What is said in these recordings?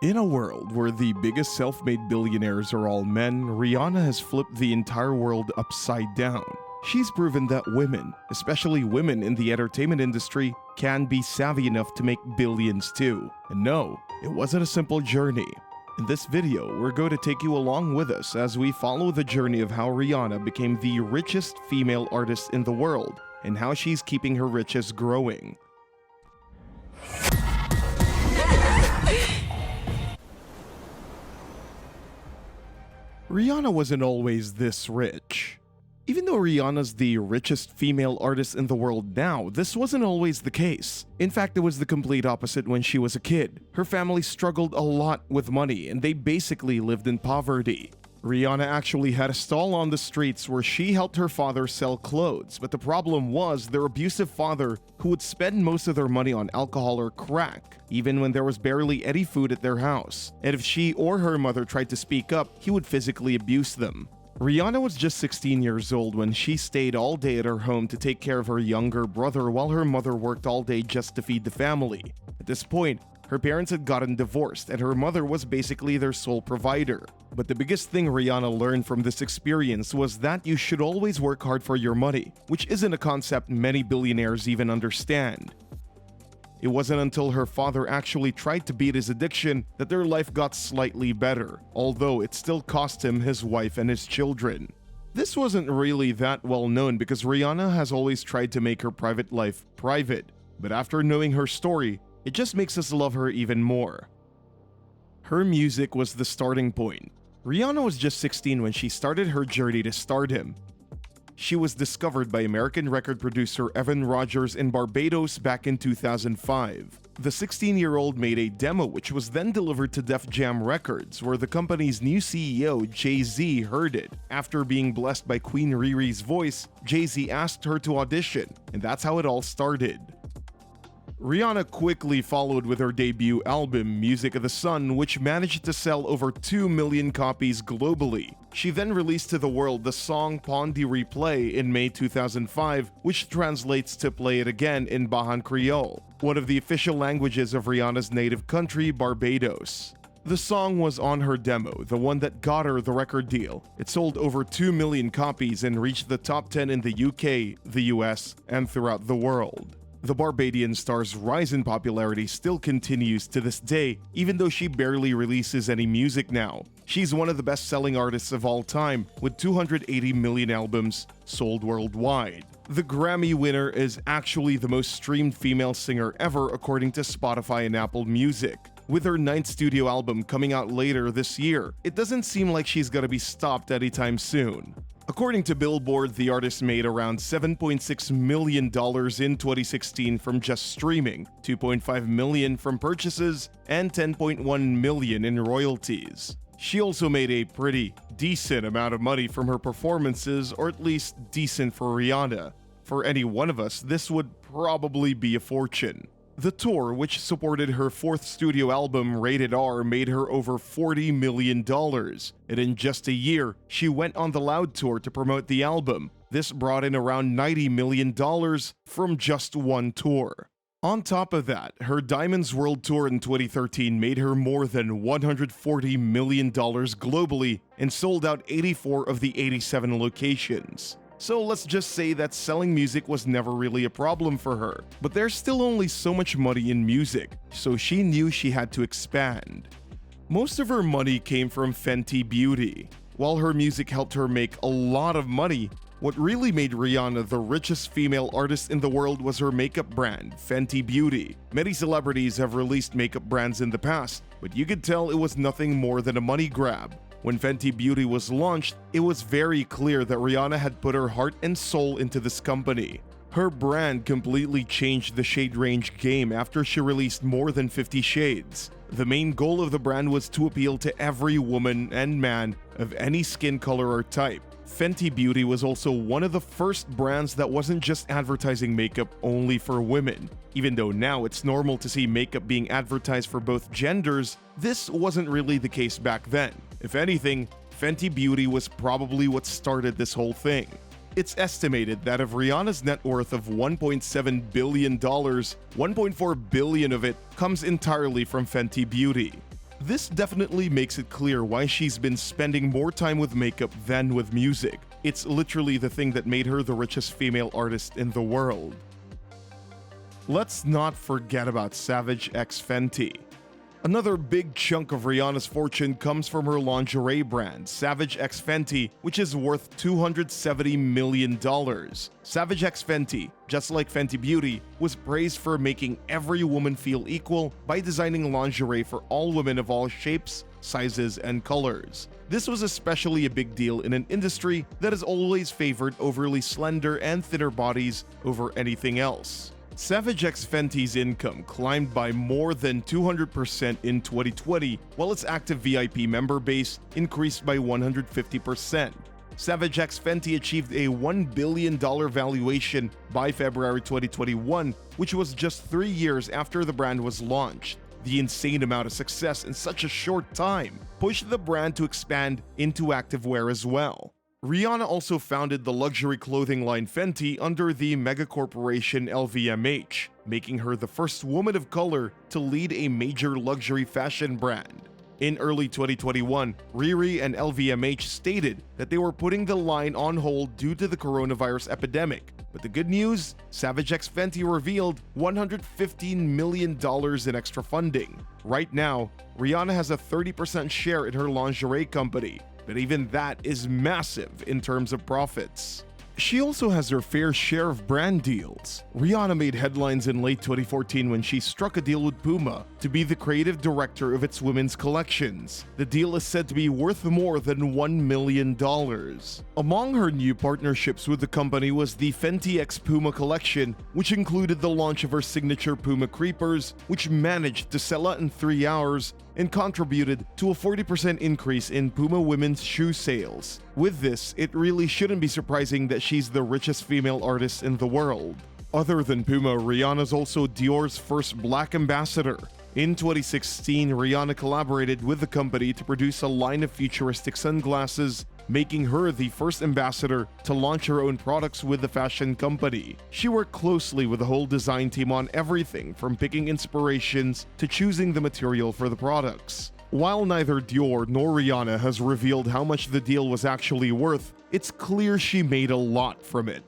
In a world where the biggest self-made billionaires are all men, Rihanna has flipped the entire world upside down. She's proven that women, especially women in the entertainment industry, can be savvy enough to make billions too. And no, it wasn't a simple journey. In this video, we're going to take you along with us as we follow the journey of how Rihanna became the richest female artist in the world and how she's keeping her riches growing. Rihanna wasn't always this rich. Even though Rihanna's the richest female artist in the world now, this wasn't always the case. In fact, it was the complete opposite when she was a kid. Her family struggled a lot with money and they basically lived in poverty. Rihanna actually had a stall on the streets where she helped her father sell clothes, but the problem was their abusive father who would spend most of their money on alcohol or crack, even when there was barely any food at their house. And if she or her mother tried to speak up, he would physically abuse them. Rihanna was just 16 years old when she stayed all day at her home to take care of her younger brother while her mother worked all day just to feed the family. At this point, her parents had gotten divorced and her mother was basically their sole provider. But the biggest thing Rihanna learned from this experience was that you should always work hard for your money, which isn't a concept many billionaires even understand. It wasn't until her father actually tried to beat his addiction that their life got slightly better, although it still cost him his wife and his children. This wasn't really that well known because Rihanna has always tried to make her private life private, but after knowing her story, it just makes us love her even more. Her music was the starting point. Rihanna was just 16 when she started her journey to stardom. She was discovered by American record producer Evan Rogers in Barbados back in 2005. The 16-year-old made a demo which was then delivered to Def Jam Records, where the company's new CEO, Jay-Z, heard it. After being blessed by Queen Riri's voice, Jay-Z asked her to audition, and that's how it all started. Rihanna quickly followed with her debut album, Music of the Sun, which managed to sell over 2 million copies globally. She then released to the world the song Pon de Replay in May 2005, which translates to Play It Again in Bajan Creole, one of the official languages of Rihanna's native country, Barbados. The song was on her demo, the one that got her the record deal. It sold over 2 million copies and reached the top 10 in the UK, the US, and throughout the world. The Barbadian star's rise in popularity still continues to this day, even though she barely releases any music now. She's one of the best-selling artists of all time, with 280 million albums sold worldwide. The Grammy winner is actually the most streamed female singer ever according to Spotify and Apple Music. With her 9th studio album coming out later this year, it doesn't seem like she's gonna be stopped anytime soon. According to Billboard, the artist made around $7.6 million in 2016 from just streaming, $2.5 million from purchases, and $10.1 million in royalties. She also made a pretty decent amount of money from her performances, or at least decent for Rihanna. For any one of us, this would probably be a fortune. The tour, which supported her 4th studio album, Rated R, made her over $40 million. And in just a year, she went on the Loud Tour to promote the album. This brought in around $90 million from just one tour. On top of that, her Diamonds World Tour in 2013 made her more than $140 million globally and sold out 84 of the 87 locations. So let's just say that selling music was never really a problem for her. But there's still only so much money in music, so she knew she had to expand. Most of her money came from Fenty Beauty. While her music helped her make a lot of money, what really made Rihanna the richest female artist in the world was her makeup brand, Fenty Beauty. Many celebrities have released makeup brands in the past, but you could tell it was nothing more than a money grab. When Fenty Beauty was launched, it was very clear that Rihanna had put her heart and soul into this company. Her brand completely changed the shade range game after she released more than 50 shades. The main goal of the brand was to appeal to every woman and man of any skin color or type. Fenty Beauty was also one of the first brands that wasn't just advertising makeup only for women. Even though now it's normal to see makeup being advertised for both genders, this wasn't really the case back then. If anything, Fenty Beauty was probably what started this whole thing. It's estimated that of Rihanna's net worth of $1.7 billion, $1.4 billion of it comes entirely from Fenty Beauty. This definitely makes it clear why she's been spending more time with makeup than with music. It's literally the thing that made her the richest female artist in the world. Let's not forget about Savage X Fenty. Another big chunk of Rihanna's fortune comes from her lingerie brand, Savage X Fenty, which is worth $270 million. Savage X Fenty, just like Fenty Beauty, was praised for making every woman feel equal by designing lingerie for all women of all shapes, sizes, and colors. This was especially a big deal in an industry that has always favored overly slender and thinner bodies over anything else. Savage X Fenty's income climbed by more than 200% in 2020, while its active VIP member base increased by 150%. Savage X Fenty achieved a $1 billion valuation by February 2021, which was just 3 years after the brand was launched. The insane amount of success in such a short time pushed the brand to expand into activewear as well. Rihanna also founded the luxury clothing line Fenty under the megacorporation LVMH, making her the first woman of color to lead a major luxury fashion brand. In early 2021, Riri and LVMH stated that they were putting the line on hold due to the coronavirus epidemic. But the good news, Savage X Fenty revealed $115 million in extra funding. Right now, Rihanna has a 30% share in her lingerie company, but even that is massive in terms of profits. She also has her fair share of brand deals. Rihanna made headlines in late 2014 when she struck a deal with Puma to be the creative director of its women's collections. The deal is said to be worth more than $1 million. Among her new partnerships with the company was the Fenty X Puma collection, which included the launch of her signature Puma Creepers, which managed to sell out in 3 hours and contributed to a 40% increase in Puma women's shoe sales. With this, it really shouldn't be surprising that she's the richest female artist in the world. Other than Puma, Rihanna's also Dior's first black ambassador. In 2016, Rihanna collaborated with the company to produce a line of futuristic sunglasses, making her the first ambassador to launch her own products with the fashion company. She worked closely with the whole design team on everything from picking inspirations to choosing the material for the products. While neither Dior nor Rihanna has revealed how much the deal was actually worth, it's clear she made a lot from it.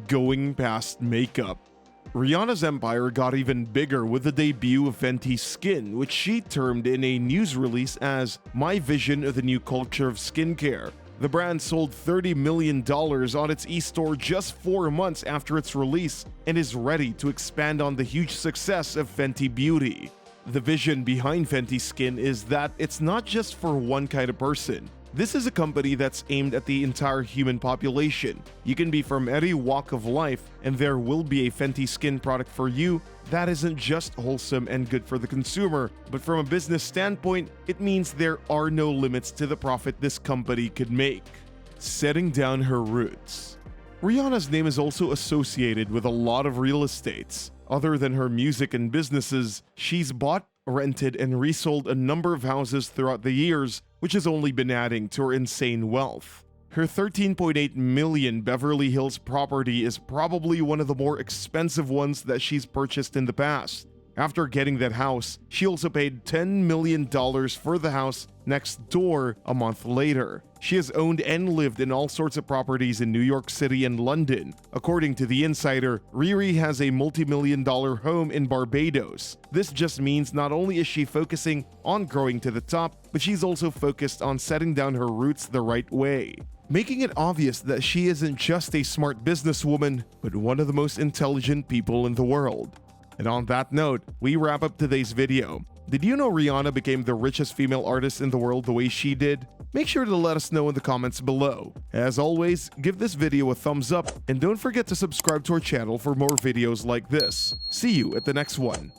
Going past makeup, Rihanna's empire got even bigger with the debut of Fenty Skin, which she termed in a news release as "my vision of the new culture of skincare." The brand sold $30 million on its e-store just 4 months after its release and is ready to expand on the huge success of Fenty Beauty. The vision behind Fenty Skin is that it's not just for one kind of person. This is a company that's aimed at the entire human population. You can be from any walk of life, and there will be a Fenty Skin product for you that isn't just wholesome and good for the consumer, but from a business standpoint, it means there are no limits to the profit this company could make. Setting down her roots. Rihanna's name is also associated with a lot of real estates. Other than her music and businesses, she's bought, rented, and resold a number of houses throughout the years, which has only been adding to her insane wealth. Her $13.8 million Beverly Hills property is probably one of the more expensive ones that she's purchased in the past. After getting that house, she also paid $10 million for the house next door a month later. She has owned and lived in all sorts of properties in New York City and London. According to The Insider, Riri has a multi-million-dollar home in Barbados. This just means not only is she focusing on growing to the top, but she's also focused on setting down her roots the right way, making it obvious that she isn't just a smart businesswoman, but one of the most intelligent people in the world. And on that note, we wrap up today's video. Did you know Rihanna became the richest female artist in the world the way she did? Make sure to let us know in the comments below. As always, give this video a thumbs up and don't forget to subscribe to our channel for more videos like this. See you at the next one.